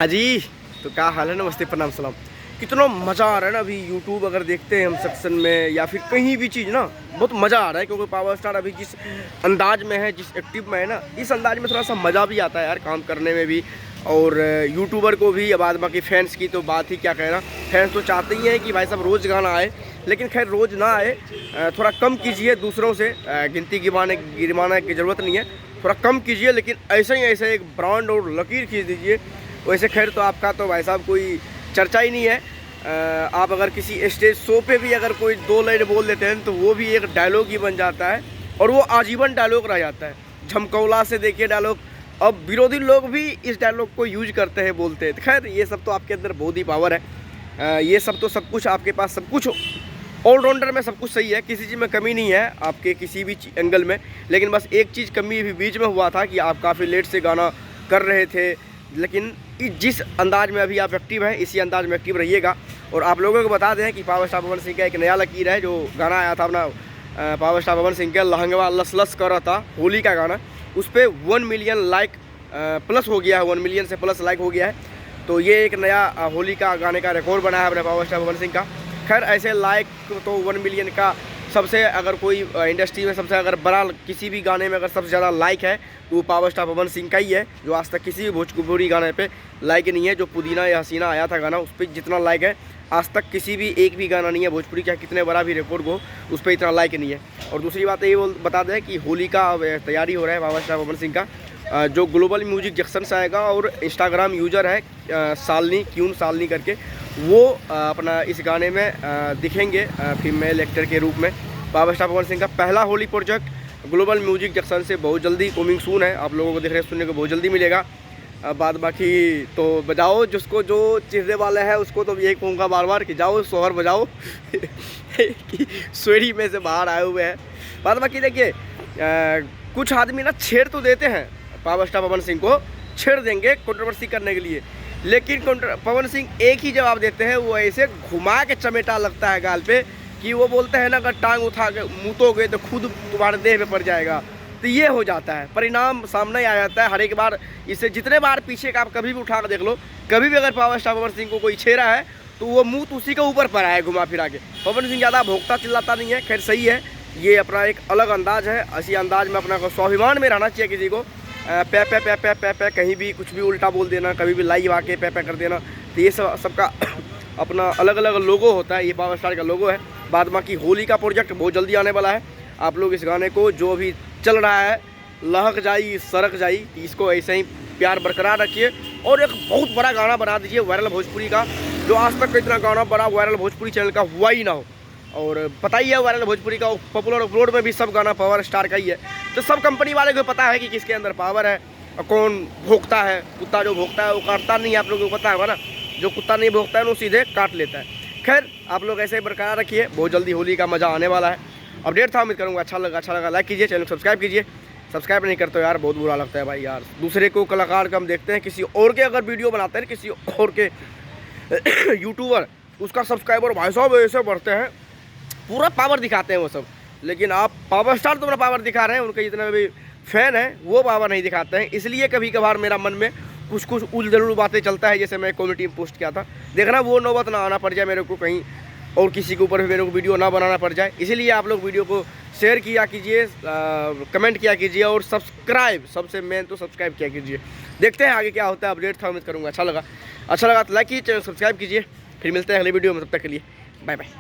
हाँ जी। तो क्या हाल है, नमस्ते, प्रणाम, सलाम। कितना मज़ा आ रहा है ना अभी यूट्यूब अगर देखते हैं हम सेक्शन में या फिर कहीं भी चीज़ ना, बहुत मज़ा आ रहा है क्योंकि पावर स्टार अभी जिस अंदाज में है, जिस एक्टिव में है ना, इस अंदाज में थोड़ा सा मज़ा भी आता है यार काम करने में भी। और यूट्यूबर को भी, अब बाकी फैंस की तो बात ही क्या कहना। फैंस तो चाहते ही हैं कि भाई साहब रोज़ गाना आए, लेकिन खैर रोज़ ना आए, थोड़ा कम कीजिए दूसरों से, गिनती गिरवाने की ज़रूरत नहीं है, थोड़ा कम कीजिए, लेकिन ऐसे एक ब्रांड और लकीर खींच दीजिए। वैसे खैर तो आपका तो भाई साहब कोई चर्चा ही नहीं है। आप अगर किसी स्टेज शो पे भी अगर कोई दो लाइन बोल देते हैं तो वो भी एक डायलॉग ही बन जाता है और वो आजीवन डायलॉग रह जाता है। झमकौला से देखिए डायलॉग, अब विरोधी लोग भी इस डायलॉग को यूज करते हैं, बोलते हैं। खैर ये सब तो आपके अंदर बहुत ही पावर है। ये सब तो सब कुछ आपके पास, सब कुछ ऑलराउंडर में सब कुछ सही है, किसी चीज़ में कमी नहीं है आपके किसी भी एंगल में। लेकिन बस एक चीज़ कमी भी बीच में हुआ था कि आप काफ़ी लेट से गाना कर रहे थे, लेकिन जिस अंदाज में अभी आप एक्टिव हैं इसी अंदाज में एक्टिव रहिएगा। और आप लोगों को बता दें कि पावर स्टार पवन सिंह का एक नया लकीर है, जो गाना आया था अपना पावर स्टार पवन सिंह का लहंगवा लस लस कर रहा था, होली का गाना, उस पर 1 मिलियन लाइक प्लस हो गया है, 1 मिलियन से प्लस लाइक हो गया है। तो ये एक नया होली का गाने का रिकॉर्ड बना है अपने पावर स्टार पवन सिंह का। खैर ऐसे लाइक तो 1 मिलियन का सबसे, अगर कोई इंडस्ट्री में सबसे अगर बड़ा किसी भी गाने में अगर सबसे ज़्यादा लाइक है तो वो पावर स्टार पवन सिंह का ही है, जो आज तक किसी भी भोजपुरी गाने पे लाइक नहीं है। जो पुदीना या हसीना आया था गाना, उस पर जितना लाइक है आज तक किसी भी एक भी गाना नहीं है भोजपुरी का, कितने बड़ा भी रिकॉर्ड हो, उस पर इतना लाइक नहीं है। और दूसरी बात ये बता दें कि होली का तैयारी हो रहा है पावर स्टार पवन सिंह का, जो ग्लोबल म्यूजिक जंक्शन से आएगा, और इंस्टाग्राम यूज़र है सालनी क्यून सालनी करके, वो अपना इस गाने में दिखेंगे फीमेल एक्टर के रूप में। पावर स्टार पवन सिंह का पहला Holi project global music junction से बहुत जल्दी कमिंग सून है, आप लोगों को देखने सुनने को बहुत जल्दी मिलेगा। बाद बाकी तो बजाओ, जिसको जो चिढ़ने वाला है उसको तो यही कहूँगा बार बार कि जाओ सोहर बजाओ कि सोरी में से बाहर आए हुए हैं। बाद बाकी देखिए, कुछ आदमी ना छेड़ तो देते हैं पावर स्टार पवन सिंह को, छेड़ देंगे कंट्रोवर्सी करने के लिए, लेकिन पवन सिंह एक ही जवाब देते हैं, वो ऐसे घुमा के चमेटा लगता है गाल पे कि वो बोलते हैं ना, अगर टांग उठा के मुतोगे तो खुद तुम्हारे देह पे पड़ जाएगा। तो ये हो जाता है, परिणाम सामने आ जाता है हर एक बार। इससे जितने बार पीछे का आप कभी भी उठा कर देख लो, कभी भी अगर पावर स्टार पवन सिंह को कोई छेड़ा है तो वो मुँह उसी के ऊपर पर आए घुमा फिरा के। पवन सिंह ज़्यादा भोगता चिल्लाता नहीं है, खैर सही है, ये अपना एक अलग अंदाज है। इसी अंदाज में अपना स्वाभिमान में रहना चाहिए किसी को। पे पे पे पे पे पे कहीं भी कुछ भी उल्टा बोल देना, कभी भी लाइव आके पे पे कर देना, तो ये सबका अपना अलग अलग लोगो होता है। ये पावर स्टार का लोगो है। बाद बाकी होली का प्रोजेक्ट बहुत जल्दी आने वाला है। आप लोग इस गाने को, जो भी चल रहा है लहक जाई सरक जाई, इसको ऐसे ही प्यार बरकरार रखिए और एक बहुत बड़ा गाना बना दीजिए वायरल भोजपुरी का, जो आज तक इतना गाना बड़ा वायरल भोजपुरी चैनल का हुआ ही ना हो। और पता ही है वायरल भोजपुरी का पॉपुलर अपलोड में भी सब गाना पावर स्टार का ही है। तो सब कंपनी वाले को पता है कि किसके अंदर पावर है और कौन भोगता है। कुत्ता जो भोगता है वो काटता नहीं, आप लोगों को पता है ना, जो कुत्ता नहीं भोगता है वो सीधे काट लेता है। खैर आप लोग ऐसे ही बरकरार रखिए, बहुत जल्दी होली का मज़ा आने वाला है। अपडेट था, उम्मीद करूँगा अच्छा लगा लाइक कीजिए, चैनल सब्सक्राइब कीजिए। सब्सक्राइब नहीं करते हो यार, बहुत बुरा लगता है भाई यार। दूसरे को कलाकार का हम देखते हैं, किसी और के अगर वीडियो बनाते हैं, किसी और के यूट्यूबर, उसका सब्सक्राइबर भाई साहब ऐसे बढ़ते हैं, पूरा पावर दिखाते हैं वो सब। लेकिन आप पावर स्टार तो अपना पावर दिखा रहे हैं, उनके जितने भी फैन हैं वो पावर नहीं दिखाते हैं। इसलिए कभी कभार मेरा मन में कुछ उल बातें चलता है, जैसे मैं कम्युनिटी में पोस्ट किया था, देखना वो नौबत ना आना पड़ जाए मेरे को कहीं और किसी के ऊपर भी मेरे को वीडियो ना बनाना पड़ जाए। इसीलिए आप लोग वीडियो को शेयर किया कीजिए, कमेंट किया कीजिए और सब्सक्राइब, सबसे मेन तो सब्सक्राइब किया कीजिए। देखते हैं आगे क्या होता है। अपडेट था, उम्मीद करूँगा अच्छा लगा तो लाइक कीजिए, चैनल सब्सक्राइब कीजिए। फिर मिलते हैं अगले वीडियो में, तब तक के लिए बाय बाय।